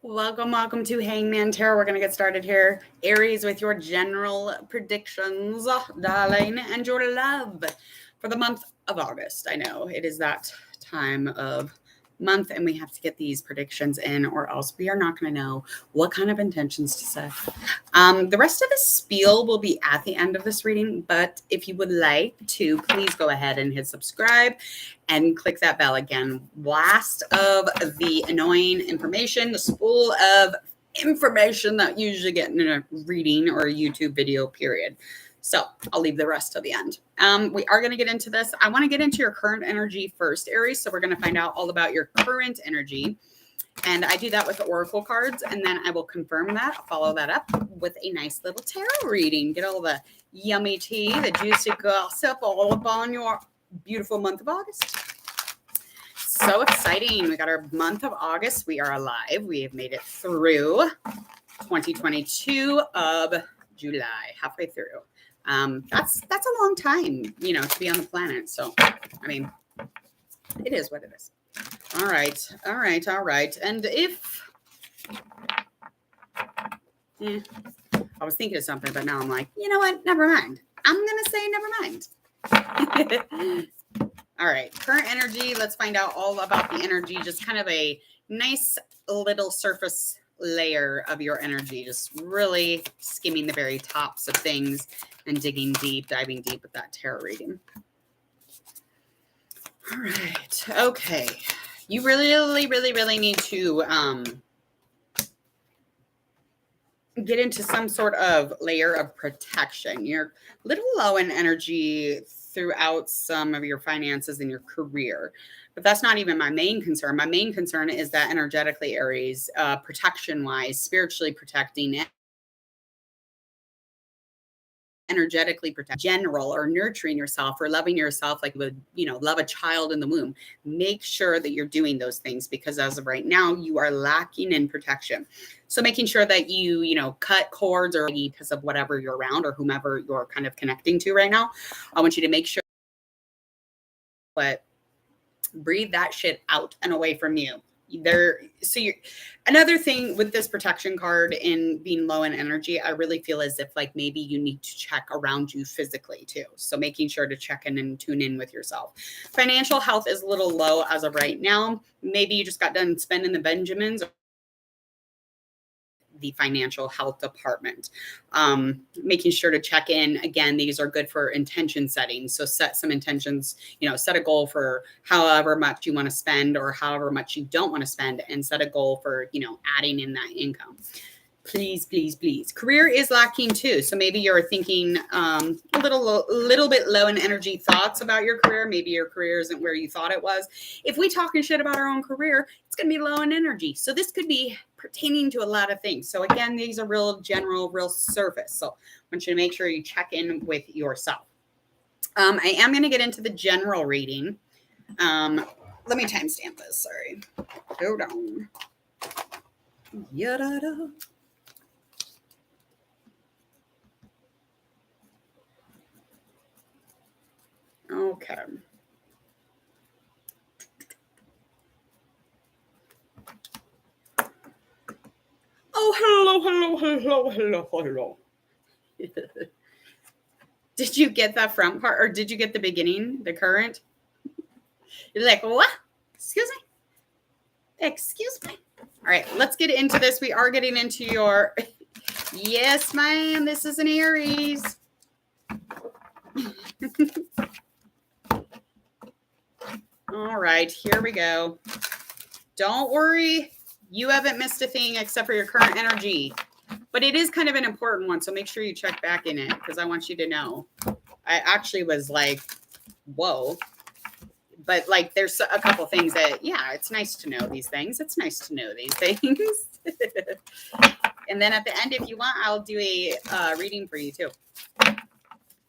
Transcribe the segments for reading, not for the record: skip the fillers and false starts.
Welcome to Hangman Tarot. We're going to get started here. Aries with your general predictions, darling, and your love for the month of August. I know it is that time of month and we have to get these predictions in or else we are not going to know what kind of intentions to set. The rest of the spiel will be at the end of this reading, but if you would like to, please go ahead and hit subscribe and click that bell again. Blast of the annoying information, the spool of information that you usually get in a reading or a YouTube video, period. So I'll leave the rest till the end. We are going to get into this. I want to get into your current energy first, Aries. So we're going to find out all about your current energy. And I do that with the oracle cards, and then I will confirm that. I'll follow that up with a nice little tarot reading. Get all the yummy tea, the juicy gossip all up on your beautiful month of August. So exciting. We got our month of August. We are alive. We have made it through 2022 of July, halfway through. That's a long time, to be on the planet. So, I mean, it is what it is. All right. And if I was thinking of something, but now I'm like, you know what? Never mind. I'm going to say never mind. All right. Current energy. Let's find out all about the energy. Just kind of a nice little surface layer of your energy. Just really skimming the very tops of things and digging deep, diving deep with that tarot reading. All right. Okay. You really need to get into some sort of layer of protection. You're a little low in energy throughout some of your finances and your career, but that's not even my main concern. My main concern is that energetically, Aries, protection-wise, spiritually protecting, energetically protect general or nurturing yourself or loving yourself like you would love a child in the womb. Make sure that you're doing those things, because as of right now you are lacking in protection. So making sure that you cut cords or because of whatever you're around or whomever you're kind of connecting to right now. I want you to make sure but breathe that shit out and away from you. Another thing with this protection card and being low in energy, I really feel as if like maybe you need to check around you physically too. So making sure to check in and tune in with yourself. Financial health is a little low as of right now. Maybe you just got done spending the Benjamins, the financial health department. Making sure to check in. Again, these are good for intention setting. So set some intentions, set a goal for however much you want to spend or however much you don't want to spend, and set a goal for, adding in that income. Please. Career is lacking too. So maybe you're thinking a little bit low in energy thoughts about your career. Maybe your career isn't where you thought it was. If we talking shit about our own career, it's going to be low in energy. So this could be pertaining to a lot of things. So again, these are real general, real surface. So I want you to make sure you check in with yourself. I am going to get into the general reading. Let me timestamp this. Sorry. Hold on. Yada-da. Okay. Oh, hello. Did you get that front part, or did you get the beginning, the current? You're like, what? Excuse me. All right, let's get into this. We are getting into your, yes, ma'am, this is an Aries. All right, here we go. Don't worry, you haven't missed a thing except for your current energy, but it is kind of an important one. So make sure you check back in it, because I want you to know. I actually was like, whoa. But like, there's a couple things that, it's nice to know these things. It's nice to know these things. And then at the end, if you want, I'll do a reading for you too.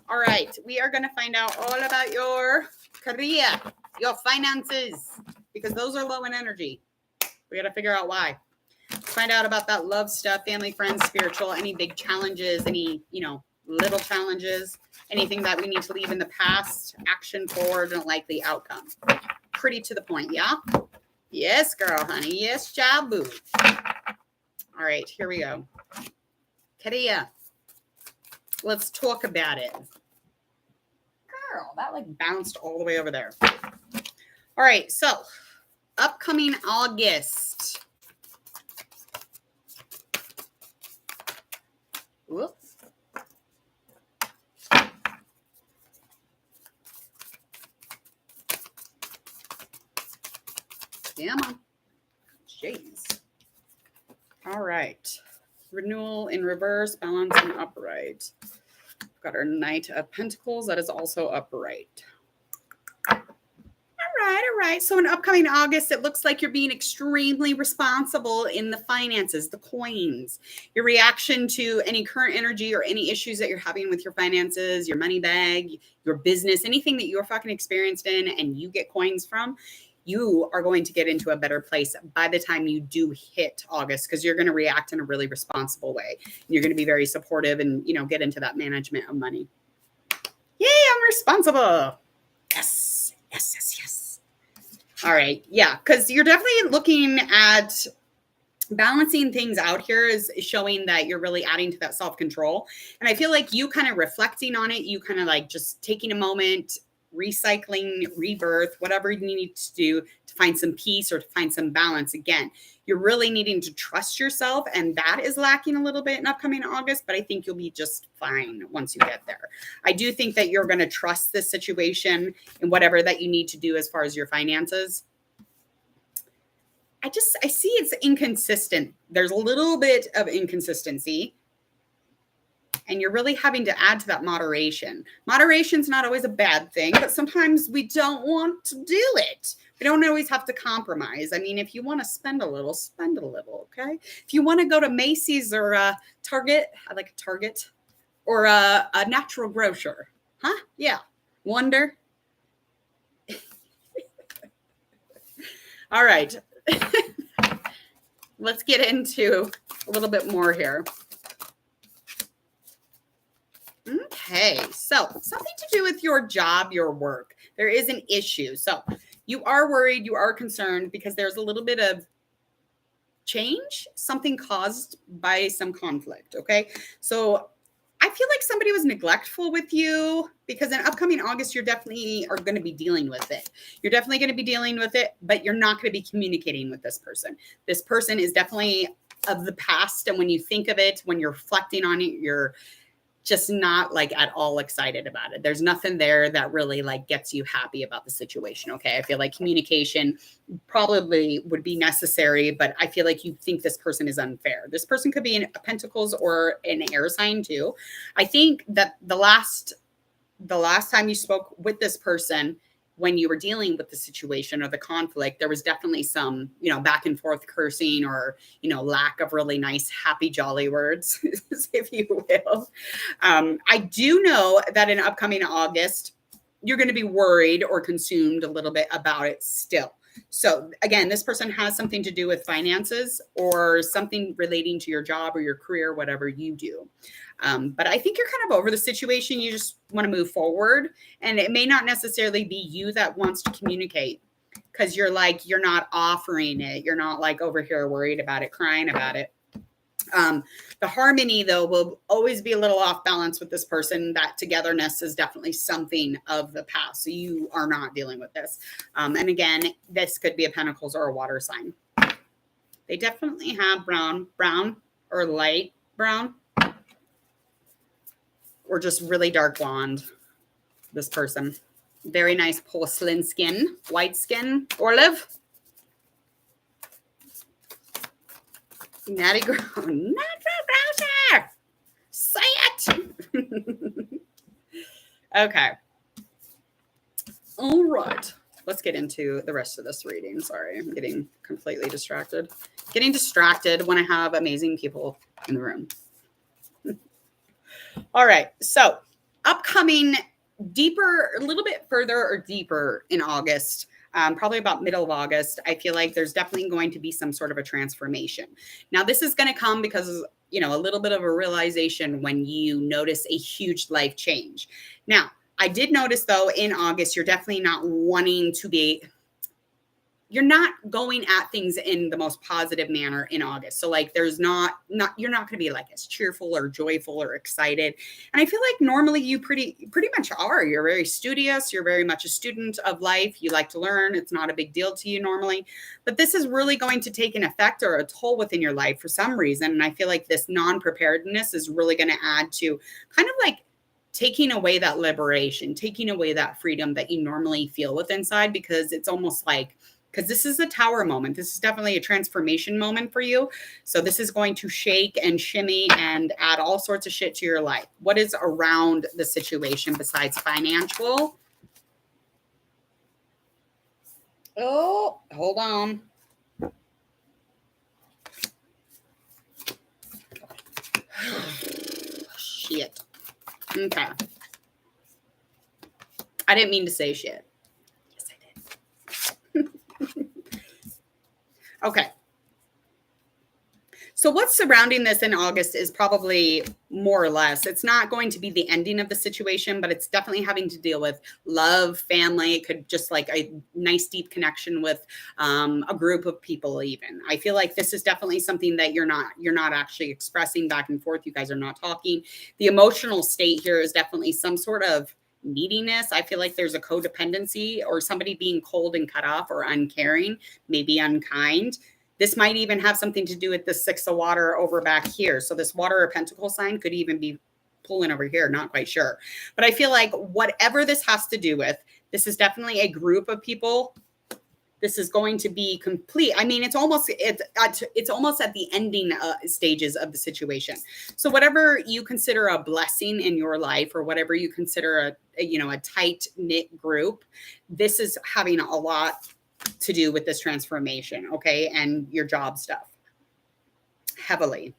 All right. We are going to find out all about your career, your finances, because those are low in energy. We got to figure out why. Find out about that love stuff, family, friends, spiritual, any big challenges, any, little challenges, anything that we need to leave in the past, action forward, and likely outcome. Pretty to the point, yeah? Yes, girl, honey. Yes, child, boo. All right, here we go. Katia, let's talk about it. Girl, that like bounced all the way over there. All right, so upcoming August. Whoops. Come on. Jeez. All right. Renewal in reverse, balance and upright. We've got our Knight of Pentacles. That is also upright. All right. So in upcoming August, it looks like you're being extremely responsible in the finances, the coins. Your reaction to any current energy or any issues that you're having with your finances, your money bag, your business, anything that you're fucking experienced in and you get coins from, you are going to get into a better place by the time you do hit August, because you're going to react in a really responsible way. You're going to be very supportive and, you know, get into that management of money. Yay, I'm responsible. Yes, yes, yes, yes. All right. Yeah, because you're definitely looking at balancing things out here is showing that you're really adding to that self-control. And I feel like you kind of reflecting on it, you kind of like just taking a moment, recycling, rebirth, whatever you need to do to find some peace or to find some balance. Again, you're really needing to trust yourself, and that is lacking a little bit in upcoming August, but I think you'll be just fine once you get there. I do think that you're going to trust this situation and whatever that you need to do as far as your finances. I see it's inconsistent. There's a little bit of inconsistency. And you're really having to add to that moderation. Moderation's not always a bad thing, but sometimes we don't want to do it. We don't always have to compromise. I mean, if you want to spend a little, spend a little, okay? If you want to go to Macy's or Target, I like a Target, or a natural grocer, huh? Yeah. Wonder. All right. Let's get into a little bit more here. Okay, so something to do with your job, your work. There is an issue. So you are worried, you are concerned because there's a little bit of change, something caused by some conflict, okay? So I feel like somebody was neglectful with you because in upcoming August, you're definitely are going to be dealing with it. You're definitely going to be dealing with it, but you're not going to be communicating with this person. This person is definitely of the past. And when you think of it, when you're reflecting on it, you're just not like at all excited about it. There's nothing there that really like gets you happy about the situation. Okay. I feel like communication probably would be necessary, but I feel like you think this person is unfair. This person could be in a Pentacles or an air sign too. I think that the last time you spoke with this person, when you were dealing with the situation or the conflict, there was definitely some, you know, back and forth cursing or, you know, lack of really nice, happy, jolly words, if you will. I do know that in upcoming August, you're going to be worried or consumed a little bit about it still. So again, this person has something to do with finances or something relating to your job or your career, whatever you do. But I think you're kind of over the situation. You just want to move forward. And it may not necessarily be you that wants to communicate because you're not offering it. You're not like over here worried about it, crying about it. The harmony, though, will always be a little off balance with this person. That togetherness is definitely something of the past. So you are not dealing with this. And again, this could be a Pentacles or a water sign. They definitely have brown or light brown or just really dark blonde. This person. Very nice porcelain skin, white skin, olive. Natty girl, natural browser. Say it. Okay. All right. Let's get into the rest of this reading. Sorry, I'm getting completely distracted. Getting distracted when I have amazing people in the room. All right. So upcoming deeper, a little bit further or deeper in August. Probably about middle of August, I feel like there's definitely going to be some sort of a transformation. Now, this is going to come because, you know, a little bit of a realization when you notice a huge life change. Now, I did notice, though, in August, you're definitely not wanting to be, you're not going at things in the most positive manner in August. So like there's not you're not going to be like as cheerful or joyful or excited. And I feel like normally you pretty much are. You're very studious, you're very much a student of life. You like to learn. It's not a big deal to you normally. But this is really going to take an effect or a toll within your life for some reason. And I feel like this non-preparedness is really going to add to kind of like taking away that liberation, taking away that freedom that you normally feel with inside, because it's almost like, because this is a tower moment. This is definitely a transformation moment for you. So this is going to shake and shimmy and add all sorts of shit to your life. What is around the situation besides financial? Oh, hold on. Shit. Okay. I didn't mean to say shit. Yes, I did. Okay. So what's surrounding this in August is probably more or less, it's not going to be the ending of the situation, but it's definitely having to deal with love, family. It could just like a nice deep connection with a group of people even. I feel like this is definitely something that you're not actually expressing back and forth. You guys are not talking. The emotional state here is definitely some sort of neediness. I feel like there's a codependency or somebody being cold and cut off or uncaring, maybe unkind. This might even have something to do with the 6 of water over back here. So this water or pentacle sign could even be pulling over here. Not quite sure. But I feel like whatever this has to do with, this is definitely a group of people. This is going to be complete. I mean, it's almost at the ending stages of the situation. So whatever you consider a blessing in your life, or whatever you consider a tight knit group, this is having a lot to do with this transformation, okay, and your job stuff heavily.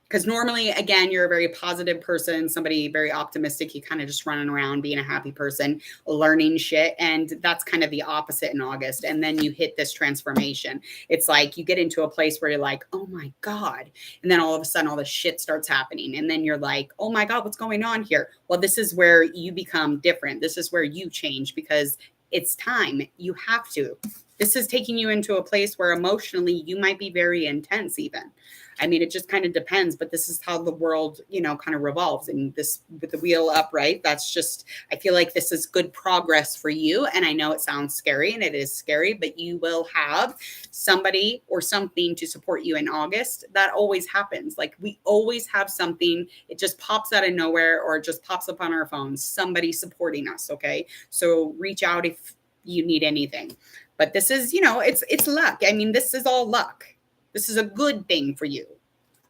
Because normally, again, you're a very positive person, somebody very optimistic. You kind of just running around being a happy person, learning shit. And that's kind of the opposite in August. And then you hit this transformation. It's like you get into a place where you're like, oh my God. And then all of a sudden, all this shit starts happening. And then you're like, oh my God, what's going on here? Well, this is where you become different. This is where you change, because it's time. You have to. This is taking you into a place where emotionally you might be very intense even. I mean, it just kind of depends, but this is how the world, kind of revolves. And this with the wheel upright, that's just, I feel like this is good progress for you. And I know it sounds scary, and it is scary, but you will have somebody or something to support you in August. That always happens. Like we always have something. It just pops out of nowhere, or it just pops up on our phones, somebody supporting us. Okay. So reach out if you need anything. But this is, it's luck. I mean, this is all luck. This is a good thing for you.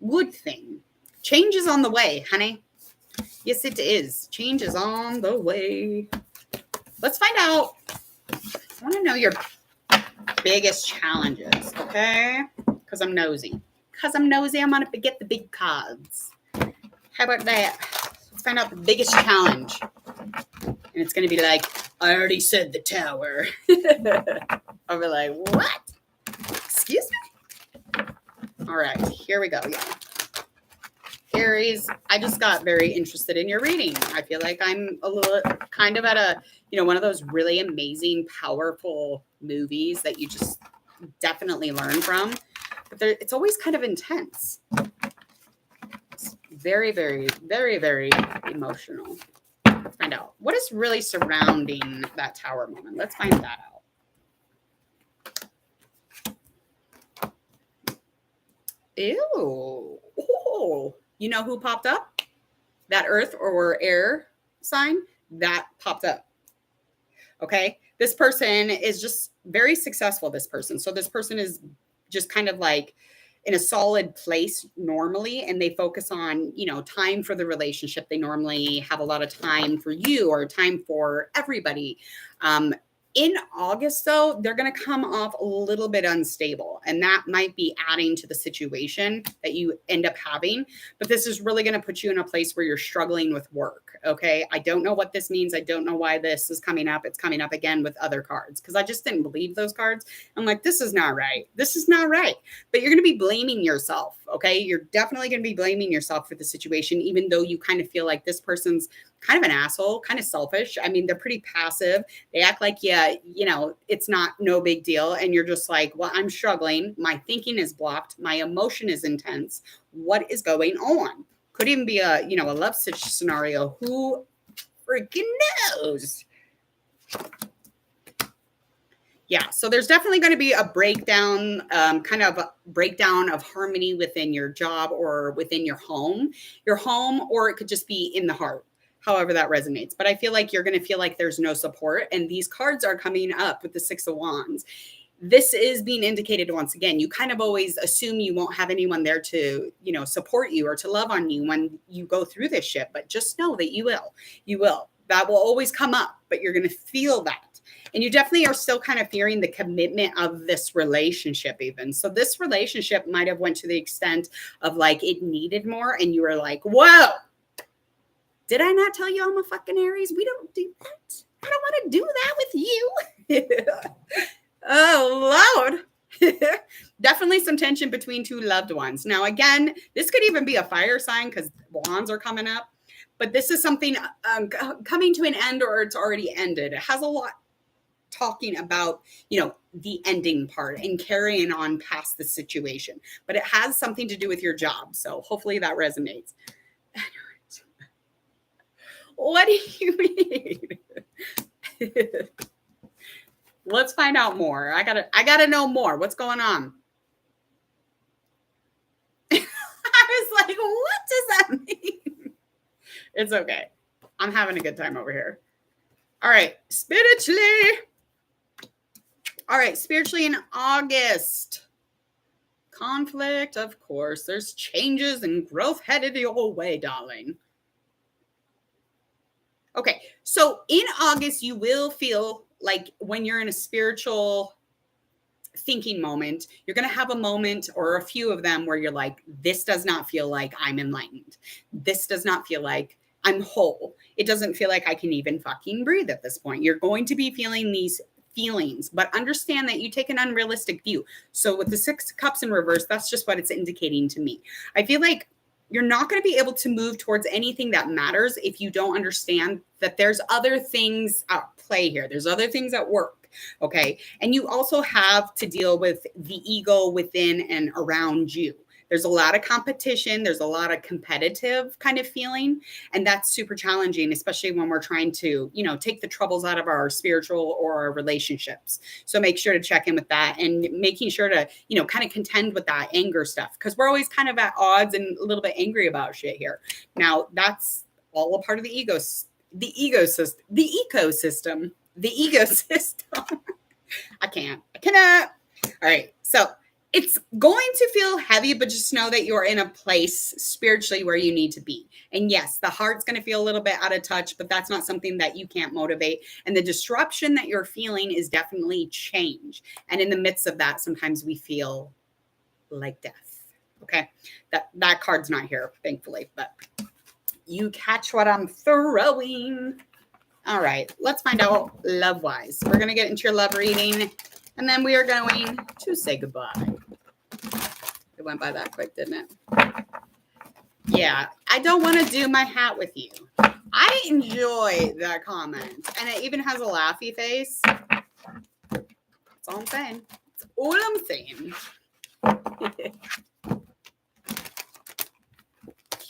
Good thing. Change is on the way, honey. Yes, it is. Change is on the way. Let's find out. I want to know your biggest challenges, okay? Because I'm nosy. I'm going to get the big cards. How about that? Let's find out the biggest challenge. And it's going to be like, I already said the tower. I'll be like, what? Excuse me? All right, here we go. Yeah. Aries, I just got very interested in your reading. I feel like I'm a little kind of at a, one of those really amazing, powerful movies that you just definitely learn from. But it's always kind of intense. It's very, very, very, very emotional. Let's find out what is really surrounding that tower moment. Let's find that out. Ew. Oh, you know who popped up? That earth or air sign that popped up. Okay. This person is just very successful. So this person is just kind of like in a solid place normally, and they focus on, time for the relationship. They normally have a lot of time for you or time for everybody. In August, though, they're going to come off a little bit unstable, and that might be adding to the situation that you end up having. But this is really going to put you in a place where you're struggling with work. Okay. I don't know what this means. I don't know why this is coming up. It's coming up again with other cards because I just didn't believe those cards. I'm like, this is not right. This is not right. But you're going to be blaming yourself. Okay. You're definitely going to be blaming yourself for the situation, even though you kind of feel like this person's kind of an asshole, kind of selfish. I mean, they're pretty passive. They act like, yeah, it's not no big deal. And you're just like, well, I'm struggling. My thinking is blocked. My emotion is intense. What is going on? Could even be a love scenario. Who freaking knows? Yeah, so there's definitely going to be a breakdown, kind of a breakdown of harmony within your job or within your home, or it could just be in the heart, however that resonates. But I feel like you're going to feel like there's no support. And these cards are coming up with the Six of Wands. This is being indicated once again. You kind of always assume you won't have anyone there to, support you or to love on you when you go through this shit. But just know that you will. You will. That will always come up, but you're going to feel that. And you definitely are still kind of fearing the commitment of this relationship even. So this relationship might have went to the extent of like it needed more. And you were like, whoa, did I not tell you I'm a fucking Aries? We don't do that. I don't want to do that with you. Oh, Lord. Definitely some tension between two loved ones. Now, again, this could even be a fire sign because wands are coming up. But this is something coming to an end or it's already ended. It has a lot talking about, the ending part and carrying on past the situation. But it has something to do with your job. So hopefully that resonates. What do you mean? Let's find out more. I gotta know more. What's going on? I was like, what does that mean? It's okay. I'm having a good time over here. All right, spiritually. All right, spiritually in August. Conflict, of course. There's changes and growth headed your way, darling. Okay, so in August, you will feel like when you're in a spiritual thinking moment, you're going to have a moment or a few of them where you're like, this does not feel like I'm enlightened. This does not feel like I'm whole. It doesn't feel like I can even fucking breathe at this point. You're going to be feeling these feelings, but understand that you take an unrealistic view. So with the Six of Cups in reverse, that's just what it's indicating to me. I feel like you're not going to be able to move towards anything that matters if you don't understand that there's other things at play here. There's other things at work. Okay. And you also have to deal with the ego within and around you. There's a lot of competition. There's a lot of competitive kind of feeling. And that's super challenging, especially when we're trying to, take the troubles out of our spiritual or our relationships. So make sure to check in with that and making sure to, kind of contend with that anger stuff. Because we're always kind of at odds and a little bit angry about shit here. Now, that's all a part of the ecosystem. I cannot. All right. So it's going to feel heavy, but just know that you're in a place spiritually where you need to be. And yes, the heart's going to feel a little bit out of touch, but that's not something that you can't motivate. And the disruption that you're feeling is definitely change. And in the midst of that, sometimes we feel like death. Okay. That card's not here, thankfully, but you catch what I'm throwing. All right. Let's find out love-wise. We're going to get into your love reading. And then we are going to say goodbye. It went by that quick, didn't it? Yeah, I don't want to do my hat with you. I enjoy that comment. And it even has a laughy face. That's all I'm saying. That's all I'm saying.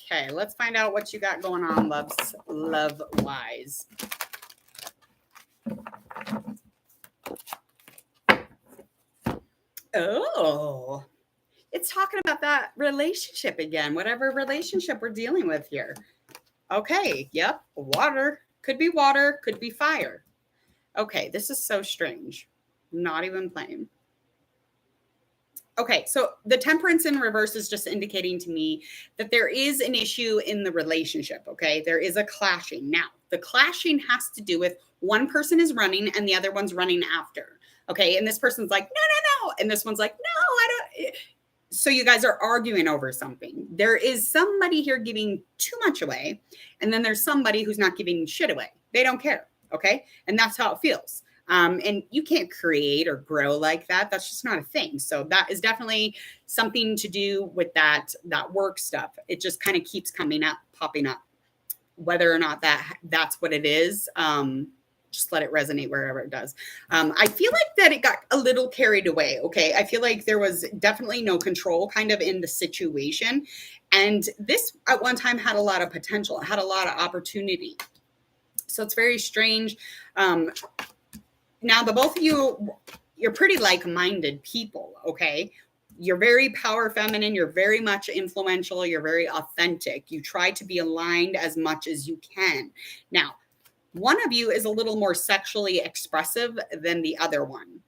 Okay, let's find out what you got going on, love-wise. Oh, it's talking about that relationship again, whatever relationship we're dealing with here. Okay, yep, water. Could be fire. Okay, this is so strange. Not even playing. Okay, so the temperance in reverse is just indicating to me that there is an issue in the relationship, okay? There is a clashing. Now, the clashing has to do with one person is running and the other one's running after. Okay, and this person's like, no. And this one's like, no, I don't. So you guys are arguing over something. There is somebody here giving too much away. And then there's somebody who's not giving shit away. They don't care. Okay. And that's how it feels. And you can't create or grow like that. That's just not a thing. So that is definitely something to do with that work stuff. It just kind of keeps popping up. whether or not that's what it is. Just let it resonate wherever it does. I feel like that it got a little carried away. Okay. I feel like there was definitely no control kind of in the situation. And this at one time had a lot of potential, it had a lot of opportunity. So it's very strange. Now the both of you, you're pretty like-minded people. Okay. You're very power feminine. You're very much influential. You're very authentic. You try to be aligned as much as you can. Now, one of you is a little more sexually expressive than the other one.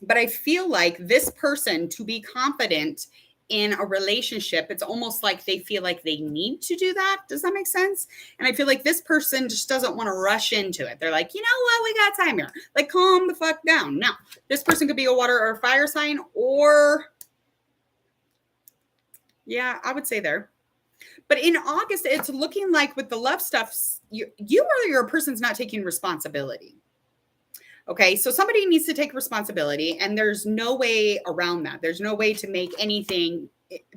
But I feel like this person, to be confident in a relationship, it's almost like they feel like they need to do that. Does that make sense? And I feel like this person just doesn't want to rush into it. They're like, you know what? We got time here. Like, calm the fuck down. Now, this person could be a water or fire sign, or yeah, I would say there. But in August, it's looking like with the love stuff, you or your person's not taking responsibility. Okay, so somebody needs to take responsibility, and there's no way around that. There's no way to make anything,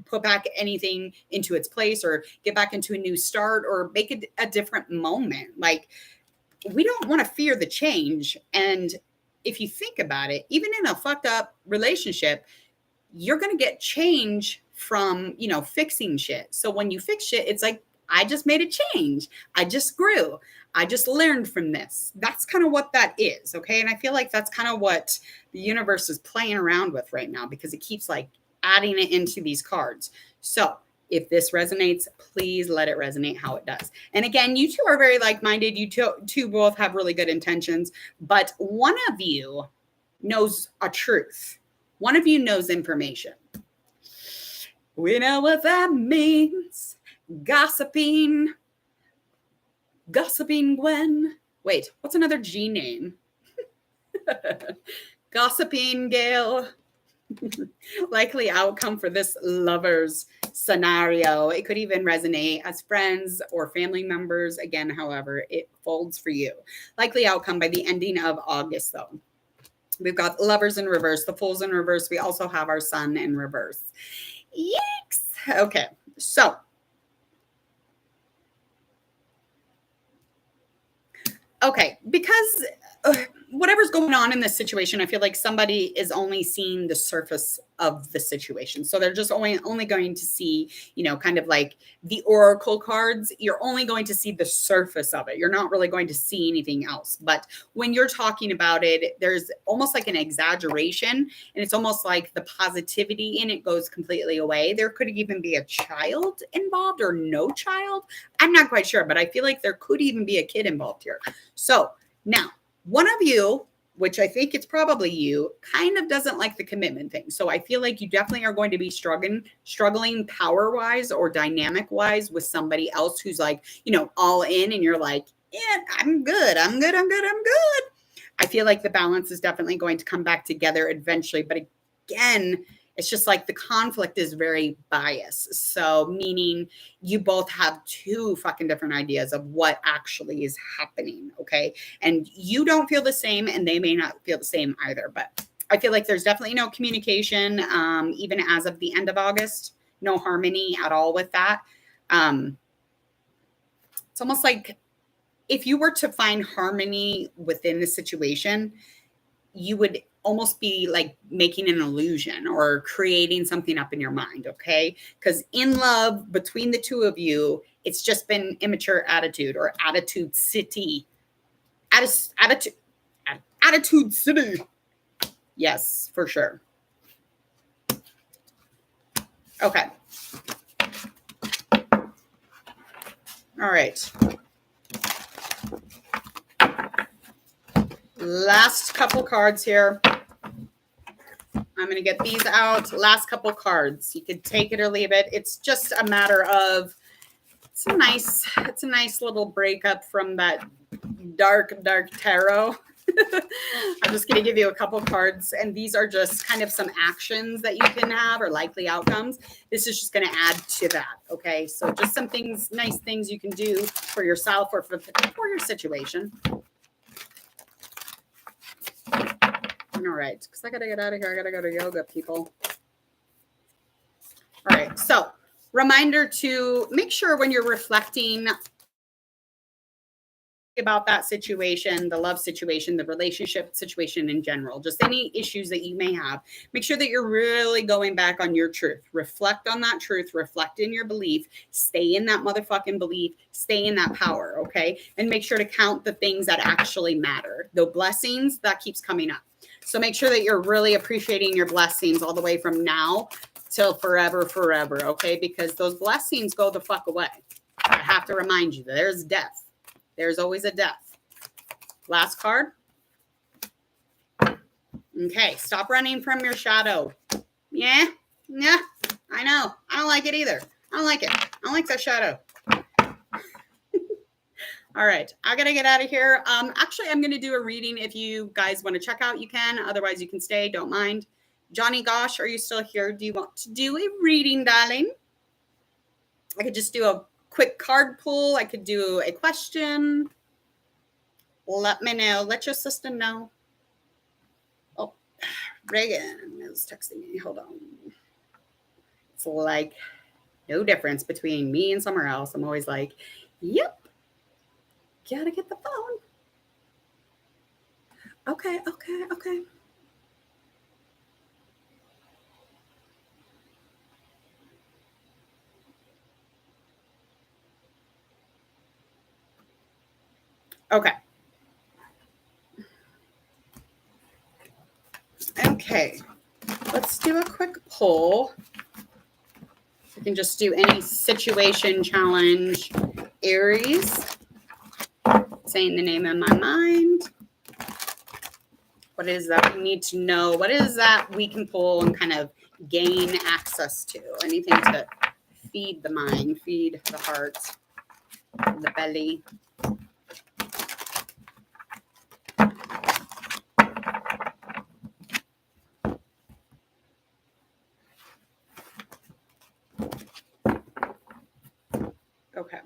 put back anything into its place, or get back into a new start, or make it a different moment. Like, we don't want to fear the change. And if you think about it, even in a fucked up relationship, you're going to get change from, fixing shit. So when you fix shit, it's like, I just made a change. I just grew. I just learned from this. That's kind of what that is. Okay. And I feel like that's kind of what the universe is playing around with right now, because it keeps like adding it into these cards. So if this resonates, please let it resonate how it does. And again, you two are very like-minded. You two both have really good intentions, but one of you knows a truth. One of you knows information. We know what that means. Gossiping Gwen. Wait, what's another G name? Gossiping Gail. Likely outcome for this lovers scenario. It could even resonate as friends or family members. Again, however, it folds for you. Likely outcome by the ending of August, though. We've got lovers in reverse, the fools in reverse. We also have our sun in reverse. Yikes. Okay, so because whatever's going on in this situation, I feel like somebody is only seeing the surface of the situation. So they're just only going to see, kind of like the oracle cards. You're only going to see the surface of it. You're not really going to see anything else. But when you're talking about it, there's almost like an exaggeration, and it's almost like the positivity in it goes completely away. There could even be a child involved or no child. I'm not quite sure, but I feel like there could even be a kid involved here. So now, one of you, which I think it's probably you, kind of doesn't like the commitment thing. So I feel like you definitely are going to be struggling power-wise or dynamic-wise with somebody else who's like, all in, and you're like, yeah, I'm good. I feel like the balance is definitely going to come back together eventually. But again, it's just like the conflict is very biased. So meaning you both have two fucking different ideas of what actually is happening. Okay. And you don't feel the same, and they may not feel the same either. But I feel like there's definitely no communication, even as of the end of August, no harmony at all with that. It's almost like if you were to find harmony within the situation, you would almost be like making an illusion or creating something up in your mind, okay? Because in love, between the two of you, it's just been immature attitude or attitude city. Attitude city. Yes, for sure. Okay. All right. Last couple cards here. I'm going to get these out. Last couple cards. You could take it or leave it. It's just a matter of, it's a nice little breakup from that dark tarot. I'm just going to give you a couple cards, and these are just kind of some actions that you can have or likely outcomes. This is just going to add to that. Okay. So just some things, nice things you can do for yourself or for your situation. All right, because I got to get out of here. I got to go to yoga, people. All right, so reminder to make sure when you're reflecting about that situation, the love situation, the relationship situation in general, just any issues that you may have, make sure that you're really going back on your truth. Reflect on that truth, reflect in your belief, stay in that motherfucking belief, stay in that power, okay? And make sure to count the things that actually matter. The blessings, that keeps coming up. So make sure that you're really appreciating your blessings all the way from now till forever, okay? Because those blessings go the fuck away. I have to remind you, there's death. There's always a death. Last card. Okay, stop running from your shadow. Yeah, I know. I don't like it either. I don't like it. I don't like that shadow. All right, I gotta get out of here. Actually, I'm gonna do a reading. If you guys want to check out, you can. Otherwise, you can stay. Don't mind. Johnny Gosh, are you still here? Do you want to do a reading, darling? I could just do a quick card pull. I could do a question. Let me know. Let your sister know. Oh, Reagan is texting me. Hold on. It's like no difference between me and somewhere else. I'm always like, yep. Gotta get the phone. Okay. Okay. Let's do a quick poll. We can just do any situation challenge. Aries. Saying the name in my mind. What is that we need to know? What is that we can pull and kind of gain access to? Anything to feed the mind, feed the heart, the belly. Okay.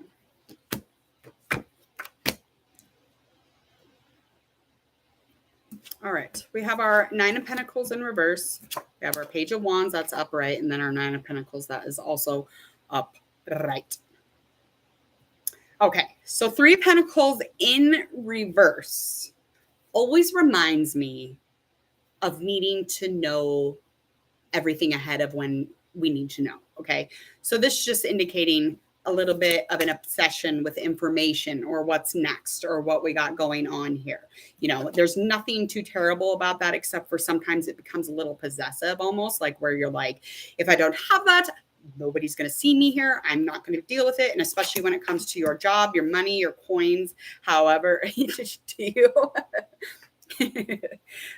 All right. We have our Nine of Pentacles in reverse. We have our Page of Wands, that's upright, and then our Nine of Pentacles, that is also upright. Okay. So Three of Pentacles in reverse always reminds me of needing to know everything ahead of when we need to know. Okay. So this is just indicating a little bit of an obsession with information or what's next or what we got going on here. You know, there's nothing too terrible about that, except for sometimes it becomes a little possessive, almost like where you're like, if I don't have that, nobody's going to see me here. I'm not going to deal with it. And especially when it comes to your job, your money, your coins, however do you.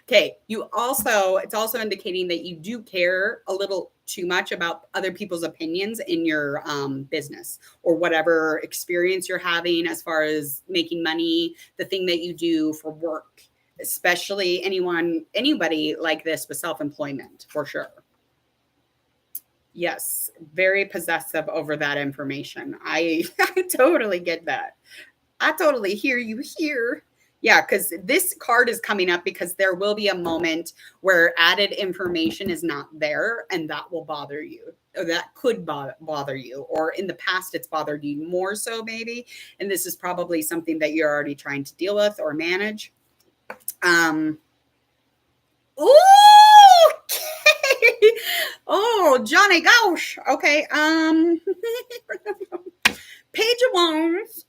Okay. It's also indicating that you do care a little too much about other people's opinions in your business or whatever experience you're having as far as making money, the thing that you do for work, especially anybody like this with self-employment, for sure. Yes, very possessive over that information. I totally get that. I totally hear you here. Yeah, because this card is coming up because there will be a moment where added information is not there, and that will bother you, or that could bother you, or in the past it's bothered you more so maybe, and this is probably something that you're already trying to deal with or manage. Ooh, okay. Oh, Johnny Gosh. Okay. Page of Wands.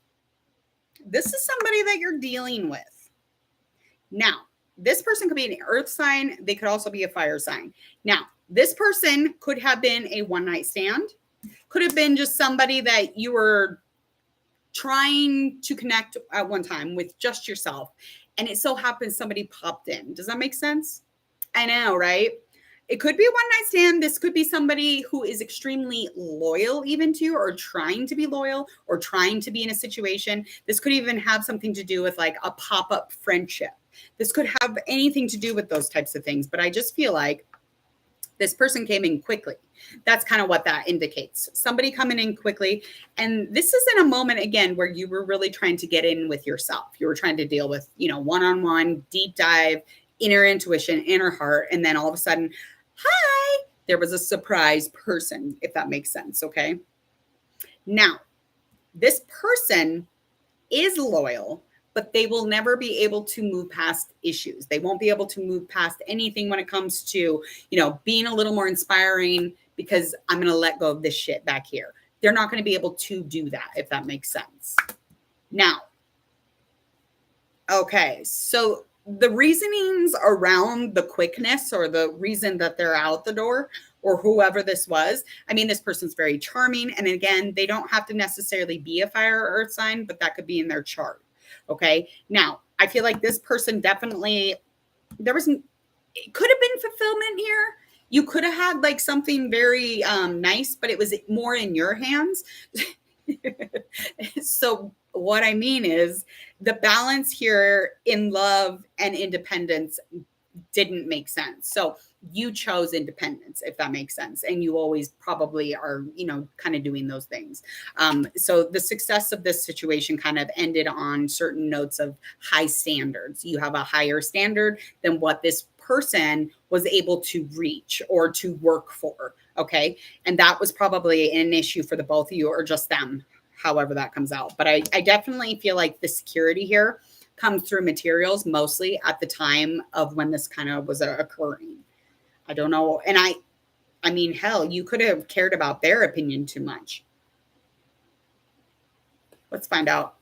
This is somebody that you're dealing with. Now, this person could be an earth sign. They could also be a fire sign. Now, this person could have been a one-night stand. Could have been just somebody that you were trying to connect at one time with just yourself. And it so happens somebody popped in. Does that make sense? I know, right? It could be a one-night stand. This could be somebody who is extremely loyal even to you, or trying to be loyal, or trying to be in a situation. This could even have something to do with like a pop-up friendship. This could have anything to do with those types of things. But I just feel like this person came in quickly. That's kind of what that indicates. Somebody coming in quickly. And this is in a moment, again, where you were really trying to get in with yourself. You were trying to deal with, one-on-one, deep dive, inner intuition, inner heart. And then all of a sudden, hi, there was a surprise person, if that makes sense. Okay. Now, this person is loyal, but they will never be able to move past issues. They won't be able to move past anything when it comes to, being a little more inspiring because I'm going to let go of this shit back here. They're not going to be able to do that, if that makes sense. Now, okay, so the reasonings around the quickness or the reason that they're out the door or whoever this was, I mean, this person's very charming. And again, they don't have to necessarily be a fire or earth sign, but that could be in their chart. Okay. Now, I feel like this person definitely, it could have been fulfillment here. You could have had like something very nice, but it was more in your hands. So what I mean is the balance here in love and independence didn't make sense. So you chose independence, if that makes sense. And you always probably are, kind of doing those things. So the success of this situation kind of ended on certain notes of high standards. You have a higher standard than what this person was able to reach or to work for. Okay. And that was probably an issue for the both of you or just them, however that comes out. But I definitely feel like the security here comes through materials mostly at the time of when this kind of was occurring. I don't know. And I mean, hell, you could have cared about their opinion too much. Let's find out.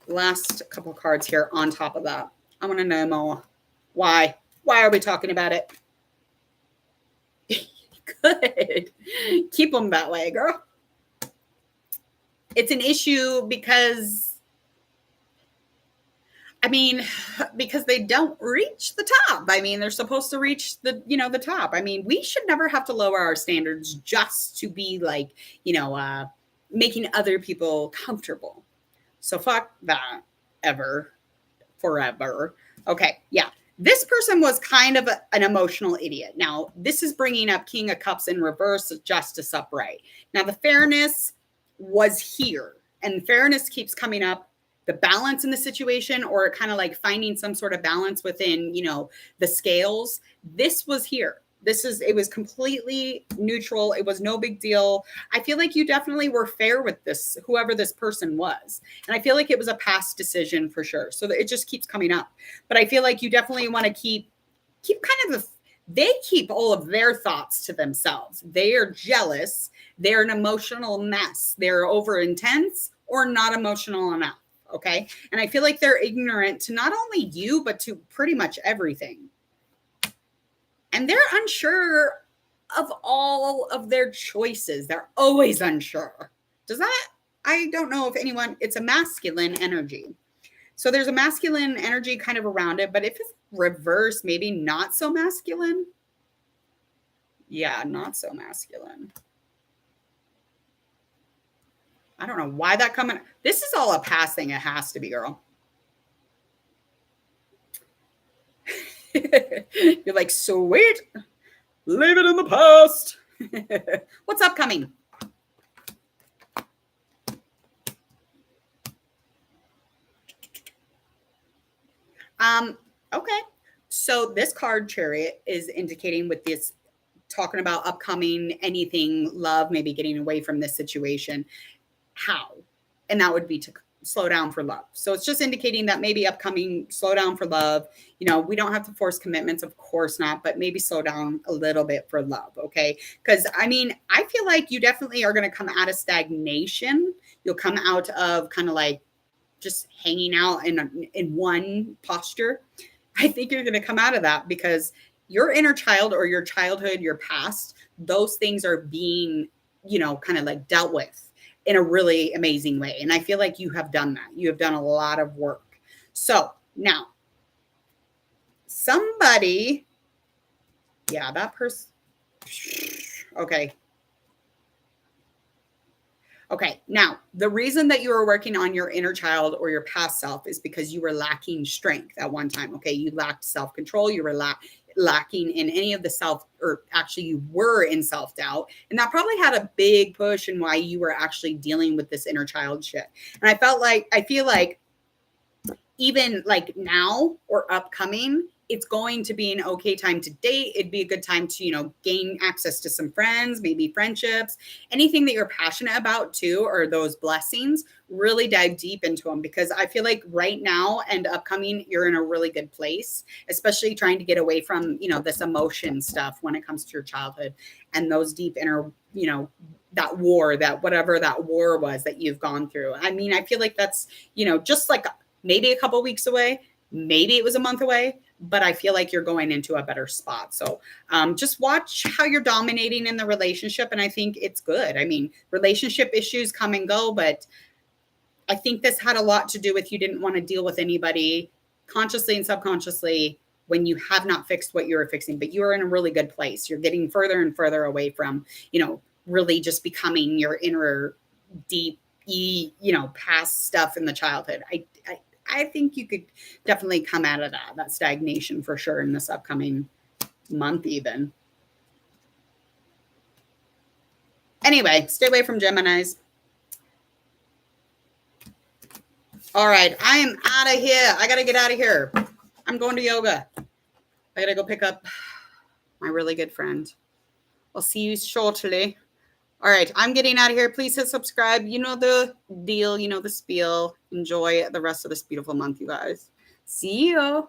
Last couple cards here on top of that. I want to know more. Why? Why are we talking about it? Good. Keep them that way, girl. It's an issue because they don't reach the top. I mean, they're supposed to reach the top. I mean, we should never have to lower our standards just to be like, making other people comfortable. So fuck that forever. Okay. Yeah. This person was kind of an emotional idiot. Now, this is bringing up King of Cups in reverse, Justice upright. Now, the fairness was here, and fairness keeps coming up. The balance in the situation, or kind of like finding some sort of balance within, the scales. This was here. It was completely neutral. It was no big deal. I feel like you definitely were fair with this, whoever this person was. And I feel like it was a past decision for sure. So it just keeps coming up. But I feel like you definitely want to keep kind of they keep all of their thoughts to themselves. They are jealous. They're an emotional mess. They're over intense or not emotional enough. Okay. And I feel like they're ignorant to not only you, but to pretty much everything. And they're unsure of all of their choices. They're always unsure. I don't know if it's a masculine energy. So there's a masculine energy kind of around it, but if it's reverse, maybe not so masculine. Yeah, not so masculine. I don't know why that coming. This is all a past thing. It has to be, girl. You're like, sweet. Leave it in the past. What's upcoming? Okay. So this card, Chariot, is indicating with this talking about upcoming anything, love, maybe getting away from this situation. How? And that would be to slow down for love. So it's just indicating that maybe upcoming slow down for love. We don't have to force commitments, of course not, but maybe slow down a little bit for love. Okay. Because I feel like you definitely are going to come out of stagnation. You'll come out of kind of like just hanging out in one posture. I think you're going to come out of that because your inner child or your childhood, your past, those things are being, kind of like dealt with in a really amazing way. And I feel like you have done that. You have done a lot of work. So now somebody, yeah, that person. Okay. Okay. Now the reason that you were working on your inner child or your past self is because you were lacking strength at one time. Okay. You lacked self-control. You were lacking in any of the actually you were in self-doubt. And that probably had a big push in why you were actually dealing with this inner child shit. And I feel like even like now or upcoming, it's going to be an okay time to date. It'd be a good time to, gain access to some friends, maybe friendships, anything that you're passionate about too, or those blessings, really dive deep into them, because I feel like right now and upcoming, you're in a really good place, especially trying to get away from, this emotion stuff when it comes to your childhood and those deep inner, that war, that whatever that war was that you've gone through. I mean, I feel like that's, just like maybe a couple weeks away, maybe it was a month away, but I feel like you're going into a better spot. So just watch how you're dominating in the relationship. And I think it's good. I mean, relationship issues come and go, but I think this had a lot to do with you didn't want to deal with anybody consciously and subconsciously when you have not fixed what you were fixing, but you are in a really good place. You're getting further and further away from, really just becoming your inner deep, past stuff in the childhood. I think you could definitely come out of that stagnation for sure in this upcoming month even. Anyway, stay away from Geminis. All right, I am out of here. I got to get out of here. I'm going to yoga. I got to go pick up my really good friend. I'll see you shortly. All right, I'm getting out of here. Please hit subscribe. You know the deal. You know the spiel. Enjoy the rest of this beautiful month, you guys. See you.